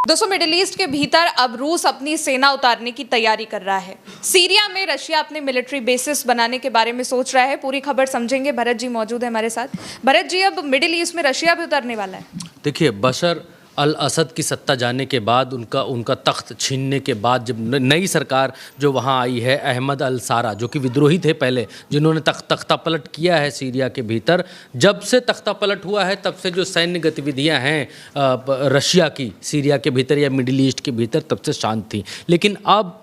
दोस्तों, middle east के भीतर अब रूस अपनी सेना उतारने की तैयारी कर रहा है। सीरिया में रशिया अपने मिलिट्री बेसिस बनाने के बारे में सोच रहा है। पूरी खबर समझेंगे, भरत जी मौजूद है हमारे साथ। भरत जी, अब मिडिल ईस्ट में रशिया भी उतरने वाला है। देखिए, बशर अल असद की सत्ता जाने के बाद, उनका तख्त छीनने के बाद, जब नई सरकार जो वहाँ आई है, अहमद अल सारा जो कि विद्रोही थे पहले, जिन्होंने तख्ता पलट किया है सीरिया के भीतर, जब से तख्ता पलट हुआ है तब से जो सैन्य गतिविधियाँ हैं रशिया की सीरिया के भीतर या मिडिल ईस्ट के भीतर, तब से शांत थी। लेकिन अब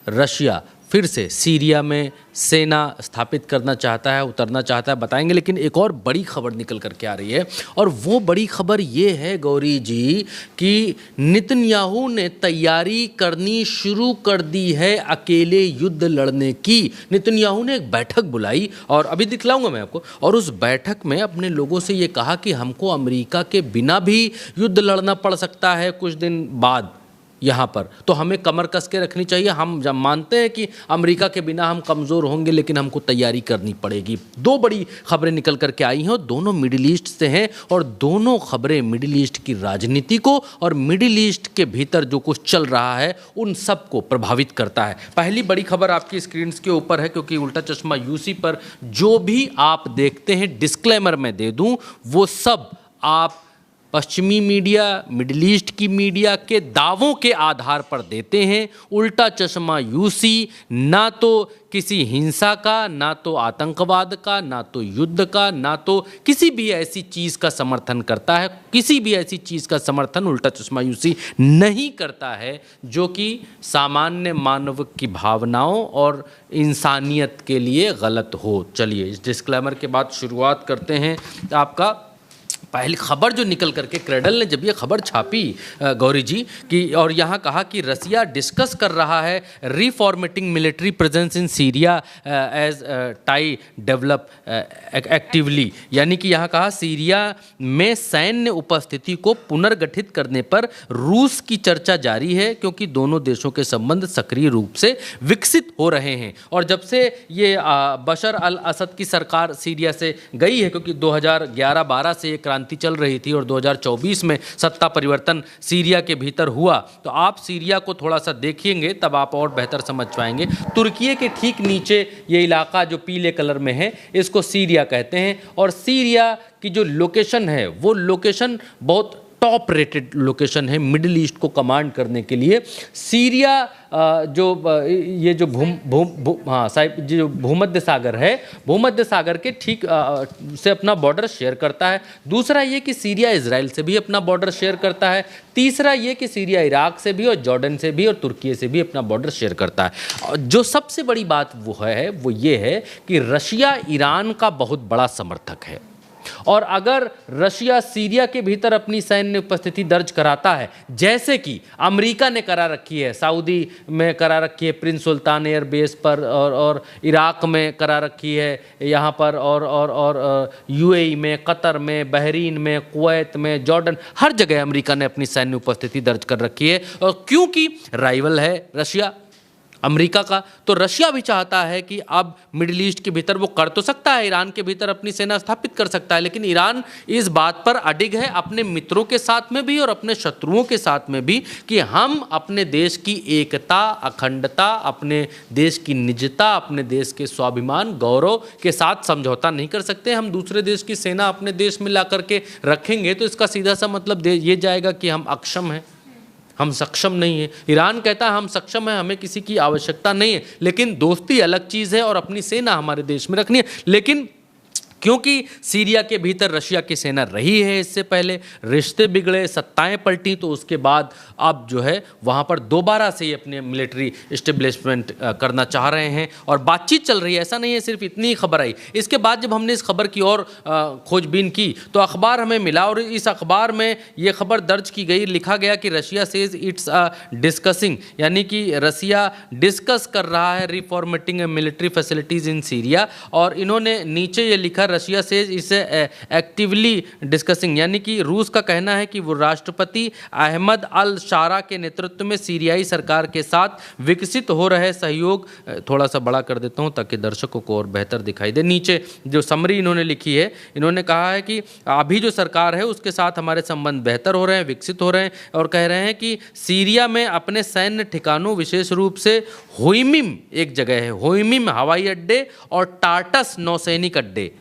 रशिया फिर से सीरिया में सेना स्थापित करना चाहता है, उतरना चाहता है, बताएंगे। लेकिन एक और बड़ी खबर निकल कर के आ रही है, और वो बड़ी खबर ये है गौरी जी कि नेतन्याहू ने तैयारी करनी शुरू कर दी है अकेले युद्ध लड़ने की। नेतन्याहू ने एक बैठक बुलाई, और अभी दिखलाऊंगा मैं आपको, और उस बैठक में अपने लोगों से ये कहा कि हमको अमेरिका के बिना भी युद्ध लड़ना पड़ सकता है कुछ दिन बाद यहाँ पर, तो हमें कमर कस के रखनी चाहिए। हम जब मानते हैं कि अमेरिका के बिना हम कमज़ोर होंगे, लेकिन हमको तैयारी करनी पड़ेगी। दो बड़ी खबरें निकल करके आई हैं, और दोनों मिडिल ईस्ट से हैं, और दोनों खबरें मिडिल ईस्ट की राजनीति को और मिडिल ईस्ट के भीतर जो कुछ चल रहा है उन सब को प्रभावित करता है। पहली बड़ी खबर आपकी स्क्रीन के ऊपर है, क्योंकि उल्टा चश्मा यूसी पर जो भी आप देखते हैं, डिस्क्लेमर मैं दे दूँ, वो सब आप पश्चिमी मीडिया, मिडिल ईस्ट की मीडिया के दावों के आधार पर देते हैं। उल्टा चश्मा यूसी ना तो किसी हिंसा का, ना तो आतंकवाद का, ना तो युद्ध का, ना तो किसी भी ऐसी चीज़ का समर्थन करता है। किसी भी ऐसी चीज़ का समर्थन उल्टा चश्मा यूसी नहीं करता है जो कि सामान्य मानव की भावनाओं और इंसानियत के लिए गलत हो। चलिए, इस डिस्क्लेमर के बाद शुरुआत करते हैं। आपका पहली खबर जो निकल करके, क्रेडल ने जब ये खबर छापी गौरी जी की, और यहाँ कहा कि रसिया डिस्कस कर रहा है reformatting military presence in Syria as tie develop actively, यानी कि यहाँ कहा सीरिया में सैन्य उपस्थिति को पुनर्गठित करने पर रूस की चर्चा जारी है, क्योंकि दोनों देशों के संबंध सक्रिय रूप से विकसित हो रहे हैं। और जब से ये बशर अल असद की सरकार सीरिया से गई है, क्योंकि 2011-12 से ये क्रांति चल रही थी और 2024 में सत्ता परिवर्तन सीरिया के भीतर हुआ, तो आप सीरिया को थोड़ा सा देखिएंगे तब आप और बेहतर समझ पाएंगे। तुर्की के ठीक नीचे ये इलाका जो पीले कलर में है, इसको सीरिया कहते हैं, और सीरिया की जो लोकेशन है वो लोकेशन बहुत टॉप रेटेड लोकेशन है मिडिल ईस्ट को कमांड करने के लिए। सीरिया ये जो जो भूमध्य सागर है, भूमध्य सागर के ठीक से अपना बॉर्डर शेयर करता है। दूसरा ये कि सीरिया इजराइल से भी अपना बॉर्डर शेयर करता है। तीसरा ये कि सीरिया इराक से भी और जॉर्डन से भी और तुर्की से भी अपना बॉर्डर शेयर करता है। जो सबसे बड़ी बात वो ये है कि रशिया ईरान का बहुत बड़ा समर्थक है, और अगर रशिया सीरिया के भीतर अपनी सैन्य उपस्थिति दर्ज कराता है, जैसे कि अमेरिका ने करा रखी है, सऊदी में करा रखी है प्रिंस सुल्तान एयर बेस पर, और इराक में करा रखी है यहाँ पर, और यूएई में, कतर में, बहरीन में, कुवैत में, जॉर्डन, हर जगह अमेरिका ने अपनी सैन्य उपस्थिति दर्ज कर रखी है। और क्योंकि राइवल है रशिया अमेरिका का, तो रशिया भी चाहता है कि अब मिडिल ईस्ट के भीतर वो कर तो सकता है, ईरान के भीतर अपनी सेना स्थापित कर सकता है, लेकिन ईरान इस बात पर अडिग है अपने मित्रों के साथ में भी और अपने शत्रुओं के साथ में भी कि हम अपने देश की एकता, अखंडता, अपने देश की निजता, अपने देश के स्वाभिमान, गौरव के साथ समझौता नहीं कर सकते। हम दूसरे देश की सेना अपने देश में ला करके रखेंगे तो इसका सीधा सा मतलब ये जाएगा कि हम अक्षम हैं, हम सक्षम नहीं है। ईरान कहता है हम सक्षम हैं, हमें किसी की आवश्यकता नहीं है, लेकिन दोस्ती अलग चीज़ है और अपनी सेना हमारे देश में रखनी है। लेकिन क्योंकि सीरिया के भीतर रशिया की सेना रही है इससे पहले, रिश्ते बिगड़े, सत्ताएं पलटी, तो उसके बाद अब जो है वहाँ पर दोबारा से ये अपने मिलिट्री इस्टेब्लिशमेंट करना चाह रहे हैं और बातचीत चल रही है। ऐसा नहीं है सिर्फ इतनी ही खबर आई। इसके बाद जब हमने इस खबर की और खोजबीन की तो अखबार हमें मिला, और इस अखबार में ये खबर दर्ज की गई, लिखा गया कि रशिया सेज इट्स डिस्कसिंग, यानी कि रसिया डिस्कस कर रहा है reformatting military facilities in Syria. और इन्होंने नीचे ये लिखा, रशिया से इसे एक्टिवली डिस्कसिंग, यानी कि रूस का कहना है कि वो राष्ट्रपति अहमद अल शारा के नेतृत्व में सीरियाई सरकार के साथ विकसित हो रहे सहयोग, थोड़ा सा बड़ा कर देता हूँ ताकि दर्शकों को और बेहतर दिखाई दे। नीचे जो समरी इन्होंने लिखी है, इन्होंने कहा है कि अभी जो सरकार है उसके साथ हमारे संबंध बेहतर हो रहे हैं, विकसित हो रहे हैं, और कह रहे हैं कि सीरिया में अपने सैन्य ठिकानों, विशेष रूप से होइमिम एक जगह है, होइमिम हवाई अड्डे और टार्टस नौसैनिक अड्डे,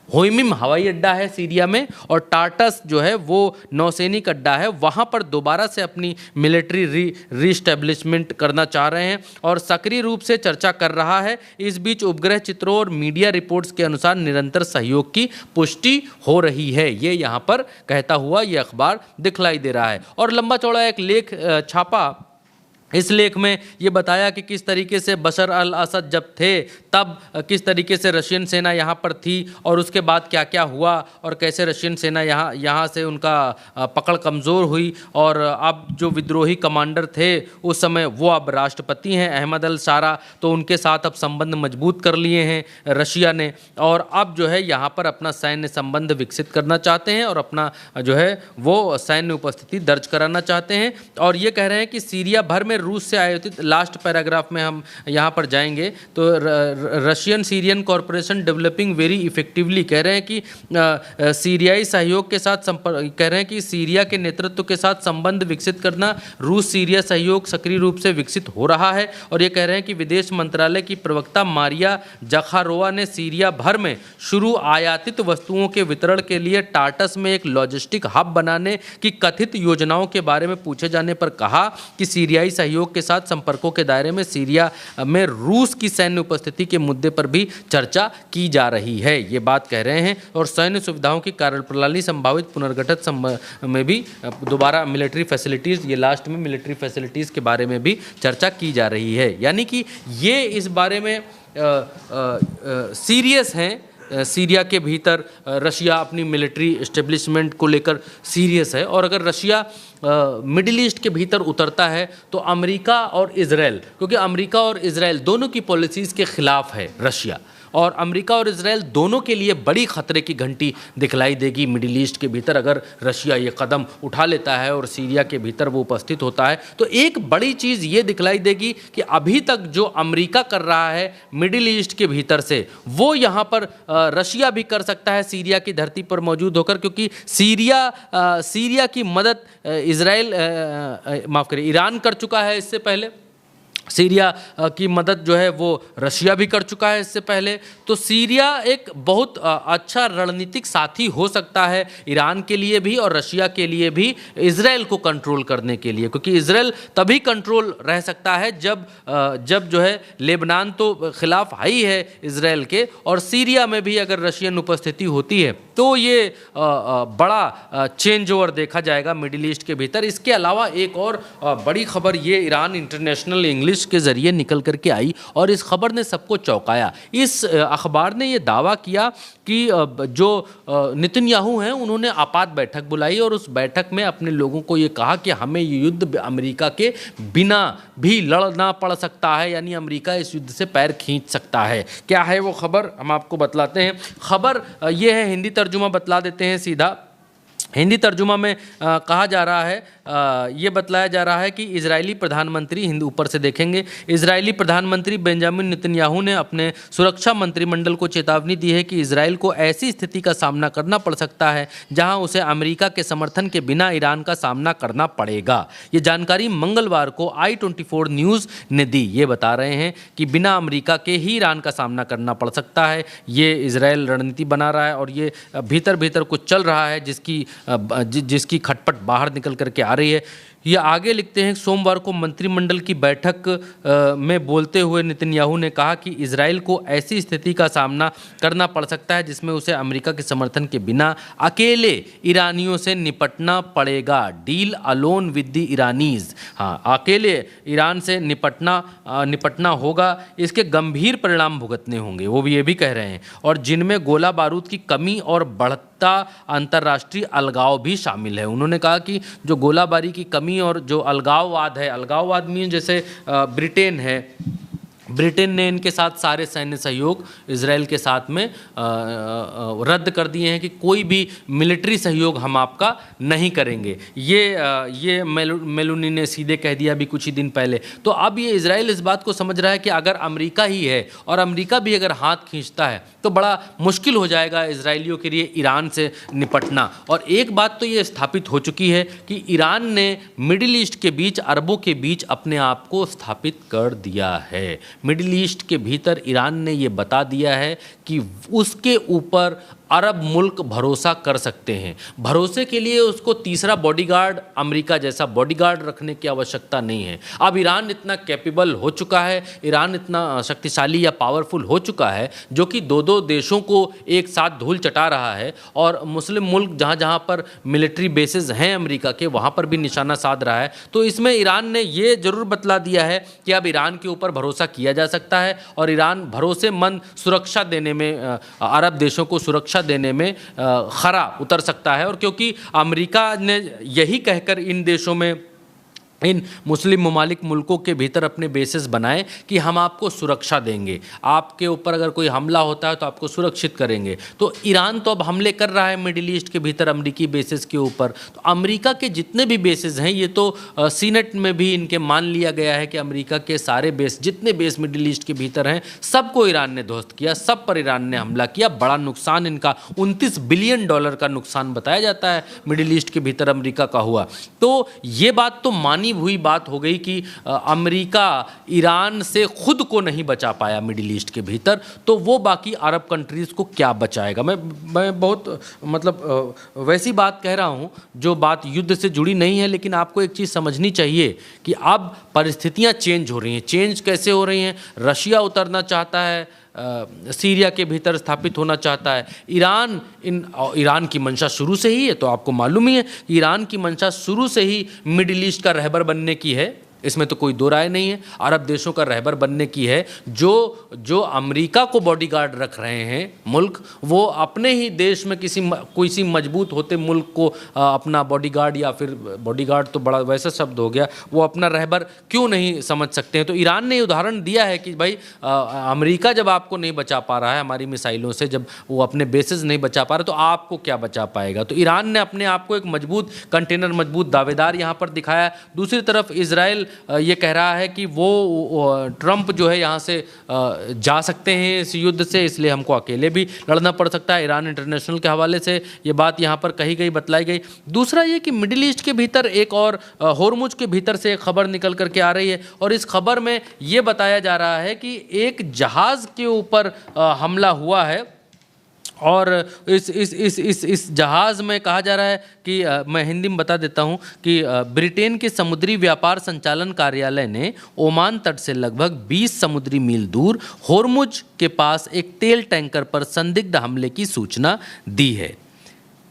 होइमिम हवाई अड्डा है सीरिया में और टार्टस जो है वो नौसैनिक अड्डा है, वहाँ पर दोबारा से अपनी मिलिट्री रीस्टैब्लिशमेंट करना चाह रहे हैं और सक्रिय रूप से चर्चा कर रहा है। इस बीच उपग्रह चित्रों और मीडिया रिपोर्ट्स के अनुसार निरंतर सहयोग की पुष्टि हो रही है, ये यहाँ पर कहता हुआ ये अखबार दिखलाई दे रहा है। और लंबा चौड़ा एक लेख छापा, इस लेख में ये बताया कि किस तरीके से बशर अल असद जब थे तब किस तरीके से रशियन सेना यहाँ पर थी और उसके बाद क्या क्या हुआ और कैसे रशियन सेना यहाँ से उनका पकड़ कमज़ोर हुई, और अब जो विद्रोही कमांडर थे उस समय वो अब राष्ट्रपति हैं अहमद अल शारा, तो उनके साथ अब संबंध मजबूत कर लिए हैं रशिया ने, और अब जो है यहाँ पर अपना सैन्य संबंध विकसित करना चाहते हैं और अपना जो है वो सैन्य उपस्थिति दर्ज कराना चाहते हैं। और ये कह रहे हैं कि सीरिया भर में रूस से आयोजित, लास्ट पैराग्राफ में हम यहाँ पर जाएंगे तो Russian Syrian corporation developing very effectively, कह रहे हैं कि सीरियाई सहयोग के साथ संपर्क, कह रहे हैं कि सीरिया के नेतृत्व के साथ संबंध विकसित करना, रूस सीरिया सहयोग सक्रिय रूप से विकसित हो रहा है। और ये कह रहे हैं कि विदेश मंत्रालय की प्रवक्ता मारिया जखारोवा ने सीरिया भर में शुरू आयातित वस्तुओं के वितरण के लिए टार्टस में एक लॉजिस्टिक हब बनाने की कथित योजनाओं के बारे में पूछे जाने पर कहा कि सीरियाई सहयोग के साथ संपर्कों के दायरे में सीरिया में रूस की सैन्य उपस्थिति के मुद्दे पर भी चर्चा की जा रही है, ये बात कह रहे हैं। और सैन्य सुविधाओं की कार्यप्रणाली संभावित पुनर्गठन में भी दोबारा मिलिट्री फैसिलिटीज़, ये लास्ट में मिलिट्री फैसिलिटीज़ के बारे में भी चर्चा की जा रही है, यानी कि ये इस बारे में सीरियस हैं। सीरिया के भीतर रशिया अपनी मिलिट्री इस्टेब्लिशमेंट को लेकर सीरियस है, और अगर रशिया मिडिल ईस्ट के भीतर उतरता है तो अमेरिका और इजराइल, क्योंकि अमेरिका और इजराइल दोनों की पॉलिसीज़ के खिलाफ है रशिया, और अमेरिका और इजराइल दोनों के लिए बड़ी खतरे की घंटी दिखलाई देगी मिडिल ईस्ट के भीतर अगर रशिया ये कदम उठा लेता है और सीरिया के भीतर वो उपस्थित होता है। तो एक बड़ी चीज़ ये दिखलाई देगी कि अभी तक जो अमेरिका कर रहा है मिडिल ईस्ट के भीतर से, वो यहाँ पर रशिया भी कर सकता है सीरिया की धरती पर मौजूद होकर, क्योंकि सीरिया की मदद ईरान कर चुका है इससे पहले, सीरिया की मदद जो है वो रशिया भी कर चुका है इससे पहले। तो सीरिया एक बहुत अच्छा रणनीतिक साथी हो सकता है ईरान के लिए भी और रशिया के लिए भी, इजराइल को कंट्रोल करने के लिए, क्योंकि इजराइल तभी कंट्रोल रह सकता है जब जो है लेबनान तो खिलाफ हाई है इजराइल के, और सीरिया में भी अगर रशियन उपस्थिति होती है तो ये बड़ा चेंज ओवर देखा जाएगा मिडिल ईस्ट के भीतर। इसके अलावा एक और बड़ी खबर ये ईरान इंटरनेशनल इंग्लिश के ज़रिए निकल करके आई और इस खबर ने सबको चौंकाया। इस अखबार ने ये दावा किया कि जो नेतन्याहू हैं उन्होंने आपात बैठक बुलाई और उस बैठक में अपने लोगों को ये कहा कि हमें ये युद्ध अमेरिका के बिना भी लड़ना पड़ सकता है, यानी अमेरिका इस युद्ध से पैर खींच सकता है। क्या है वो खबर, हम आपको बतलाते हैं। खबर ये है, हिंदी तर्जुमा बतला देते हैं सीधा। हिंदी तर्जुमा में कहा जा रहा है, ये बतलाया जा रहा है कि इजरायली प्रधानमंत्री, हिंदी ऊपर से देखेंगे, इजरायली प्रधानमंत्री बेंजामिन नेतन्याहू ने अपने सुरक्षा मंत्रिमंडल को चेतावनी दी है कि इजराइल को ऐसी स्थिति का सामना करना पड़ सकता है जहां उसे अमेरिका के समर्थन के बिना ईरान का सामना करना पड़ेगा। ये जानकारी मंगलवार को i24 न्यूज़ ने दी। ये बता रहे हैं कि बिना अमेरिका के ही ईरान का सामना करना पड़ सकता है। ये इजराइल रणनीति बना रहा है और ये भीतर भीतर कुछ चल रहा है जिसकी खटपट बाहर निकल करके आ रही है। ये आगे लिखते हैं, सोमवार को मंत्रिमंडल की बैठक में बोलते हुए नेतन्याहू ने कहा कि इजराइल को ऐसी स्थिति का सामना करना पड़ सकता है जिसमें उसे अमेरिका के समर्थन के बिना अकेले ईरानियों से निपटना पड़ेगा। डील अलोन विद द ईरानीज, हाँ, अकेले ईरान से निपटना होगा। इसके गंभीर परिणाम भुगतने होंगे, वो भी ये भी कह रहे हैं, और जिनमें गोला बारूद की कमी और बढ़ता अंतर्राष्ट्रीय अलगाव भी शामिल है। उन्होंने कहा कि जो गोलाबारी की कमी और जो अलगाववाद है, अलगाववाद मीन जैसे ब्रिटेन है, ब्रिटेन ने इनके साथ सारे सैन्य सहयोग इसराइल के साथ में रद्द कर दिए हैं कि कोई भी मिलिट्री सहयोग हम आपका नहीं करेंगे। ये मेलोनी ने सीधे कह दिया अभी कुछ ही दिन पहले। तो अब ये इसराइल इस बात को समझ रहा है कि अगर अमेरिका ही है और अमेरिका भी अगर हाथ खींचता है तो बड़ा मुश्किल हो जाएगा इसराइलियों के लिए ईरान से निपटना। और एक बात तो ये स्थापित हो चुकी है कि ईरान ने मिडिल ईस्ट के बीच, अरबों के बीच अपने आप को स्थापित कर दिया है। मिडिल ईस्ट के भीतर ईरान ने ये बता दिया है कि उसके ऊपर अरब मुल्क भरोसा कर सकते हैं। भरोसे के लिए उसको तीसरा बॉडीगार्ड, अमेरिका जैसा बॉडीगार्ड रखने की आवश्यकता नहीं है। अब ईरान इतना कैपेबल हो चुका है, ईरान इतना शक्तिशाली या पावरफुल हो चुका है जो कि दो देशों को एक साथ धूल चटा रहा है और मुस्लिम मुल्क जहाँ जहाँ पर मिलिट्री बेसेस हैं अमेरिका के, वहाँ पर भी निशाना साध रहा है। तो इसमें ईरान ने ये जरूर बतला दिया है कि अब ईरान के ऊपर भरोसा किया जा सकता है और ईरान भरोसेमंद सुरक्षा देने में, अरब देशों को सुरक्षा देने में खरा उतर सकता है। और क्योंकि अमेरिका ने यही कहकर इन देशों में, इन मुस्लिम ममालिक मुल्कों के भीतर अपने बेसेस बनाए कि हम आपको सुरक्षा देंगे, आपके ऊपर अगर कोई हमला होता है तो आपको सुरक्षित करेंगे। तो ईरान तो अब हमले कर रहा है मिडिल ईस्ट के भीतर अमेरिकी बेसेस के ऊपर। तो अमेरिका के जितने भी बेसेस हैं, ये तो सीनेट में भी इनके मान लिया गया है कि अमेरिका के सारे बेस, जितने बेस मिडिल ईस्ट के भीतर हैं, सबको ईरान ने ध्वस्त किया, सब पर ईरान ने हमला किया। बड़ा नुकसान इनका $29 बिलियन का नुकसान बताया जाता है मिडिल ईस्ट के भीतर अमेरिका का हुआ। तो ये बात तो मानी हुई बात हो गई कि अमेरिका ईरान से खुद को नहीं बचा पाया मिडिल ईस्ट के भीतर, तो वो बाकी अरब कंट्रीज़ को क्या बचाएगा। मैं बहुत मतलब वैसी बात कह रहा हूँ जो बात युद्ध से जुड़ी नहीं है, लेकिन आपको एक चीज़ समझनी चाहिए कि अब परिस्थितियाँ चेंज हो रही हैं। चेंज कैसे हो रही हैं? रशिया उतरना चाहता है, सीरिया के भीतर स्थापित होना चाहता है। ईरान की मंशा शुरू से ही है, तो आपको मालूम ही है कि ईरान की मंशा शुरू से ही मिडिल ईस्ट का रहबर बनने की है, इसमें तो कोई दो राय नहीं है। अरब देशों का रहबर बनने की है। जो अमेरिका को बॉडीगार्ड रख रहे हैं मुल्क, वो अपने ही देश में किसी मजबूत होते मुल्क को अपना बॉडीगार्ड, या फिर बॉडीगार्ड तो बड़ा वैसा शब्द हो गया, वो अपना रहबर क्यों नहीं समझ सकते हैं। तो ईरान ने उदाहरण दिया है कि भाई अमेरिका जब आपको नहीं बचा पा रहा है हमारी मिसाइलों से, जब वो अपने बेसिस नहीं बचा पा रहा, तो आपको क्या बचा पाएगा। तो ईरान ने अपने आप को एक मजबूत कंटेनर, मजबूत दावेदार यहाँ पर दिखाया। दूसरी तरफ इजराइल ये कह रहा है कि वो ट्रंप जो है यहाँ से जा सकते हैं इस युद्ध से, इसलिए हमको अकेले भी लड़ना पड़ सकता है। ईरान इंटरनेशनल के हवाले से ये बात यहाँ पर कही गई, बतलाई गई। दूसरा ये कि मिडिल ईस्ट के भीतर एक और होर्मुज के भीतर से एक खबर निकल करके आ रही है, और इस खबर में ये बताया जा रहा है कि एक जहाज़ के ऊपर हमला हुआ है, और इस जहाज़ में कहा जा रहा है कि मैं हिंदी में बता देता हूं कि ब्रिटेन के समुद्री व्यापार संचालन कार्यालय ने ओमान तट से लगभग 20 समुद्री मील दूर होर्मुज के पास एक तेल टैंकर पर संदिग्ध हमले की सूचना दी है।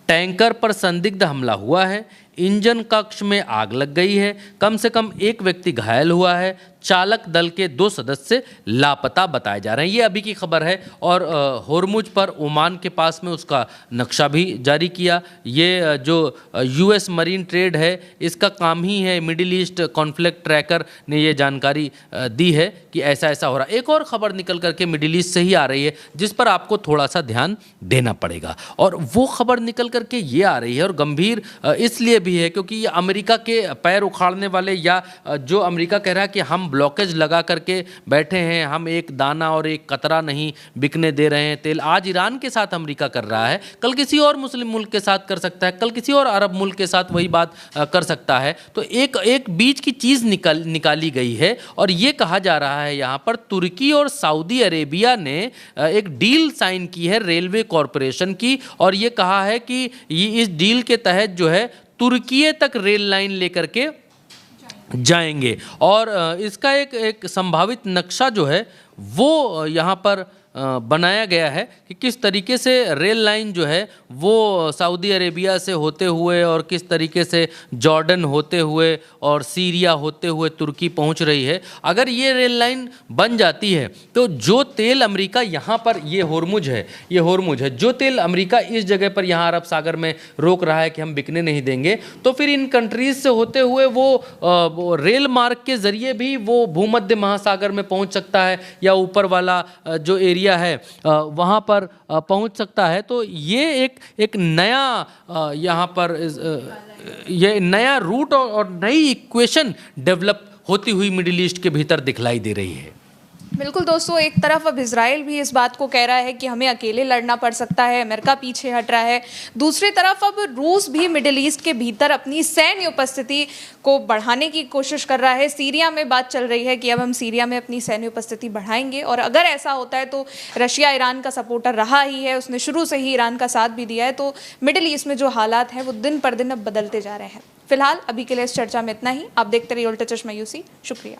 टैंकर पर संदिग्ध हमला हुआ है, इंजन कक्ष में आग लग गई है, कम से कम एक व्यक्ति घायल हुआ है, चालक दल के 2 सदस्य लापता बताए जा रहे हैं। ये अभी की खबर है। और होर्मुज पर ओमान के पास में उसका नक्शा भी जारी किया। ये जो यूएस मरीन ट्रेड है, इसका काम ही है, मिडिल ईस्ट कॉन्फ्लिक्ट ट्रैकर ने ये जानकारी दी है कि ऐसा ऐसा हो रहा है। एक और खबर निकल करके मिडिल ईस्ट से ही आ रही है जिस पर आपको थोड़ा सा ध्यान देना पड़ेगा, और वो खबर निकल करके ये आ रही है, और गंभीर इसलिए भी है क्योंकि ये अमेरिका के पैर उखाड़ने वाले, या जो अमेरिका कह रहा है कि हम ब्लॉकेज लगा करके बैठे हैं, हम एक दाना और एक कतरा नहीं बिकने दे रहे हैं तेल। आज ईरान के साथ अमेरिका कर रहा है, कल किसी और मुस्लिम मुल्क के साथ कर सकता है, कल किसी और अरब मुल्क के साथ वही बात कर सकता है। तो एक बीच की चीज़ निकाली गई है, और ये कहा जा रहा है यहाँ पर तुर्की और सऊदी अरेबिया ने एक डील साइन की है रेलवे कॉरपोरेशन की, और ये कहा है कि इस डील के तहत जो है तुर्की तक रेल लाइन लेकर के जाएंगे, और इसका एक संभावित नक्शा जो है वो यहाँ पर बनाया गया है कि किस तरीके से रेल लाइन जो है वो सऊदी अरेबिया से होते हुए और किस तरीके से जॉर्डन होते हुए और सीरिया होते हुए तुर्की पहुंच रही है। अगर ये रेल लाइन बन जाती है तो जो तेल अमेरिका यहाँ पर, ये होर्मुज है, जो तेल अमेरिका इस जगह पर यहाँ अरब सागर में रोक रहा है कि हम बिकने नहीं देंगे, तो फिर इन कंट्रीज से होते हुए वो रेल मार्ग के जरिए भी वो भूमध्य महासागर में पहुँच सकता है या ऊपर वाला जो एरिया है वहाँ पर पहुँच सकता है। तो ये एक नया यहाँ पर ये नया रूट और नई इक्वेशन डेवलप होती हुई मिडिल ईस्ट के भीतर दिखलाई दे रही है। बिल्कुल दोस्तों, एक तरफ अब इजराइल भी इस बात को कह रहा है कि हमें अकेले लड़ना पड़ सकता है, अमेरिका पीछे हट रहा है। दूसरी तरफ अब रूस भी मिडिल ईस्ट के भीतर अपनी सैन्य उपस्थिति को बढ़ाने की कोशिश कर रहा है। सीरिया में बात चल रही है कि अब हम सीरिया में अपनी सैन्य उपस्थिति बढ़ाएंगे, और अगर ऐसा होता है तो रशिया ईरान का सपोर्टर रहा ही है, उसने शुरू से ही ईरान का साथ भी दिया है। तो मिडिल ईस्ट में जो हालात हैं वो दिन पर दिन अब बदलते जा रहे हैं। फिलहाल अभी के लिए इस चर्चा में इतना ही। आप देखते रहिए उल्टा चश्मा यूसी। शुक्रिया।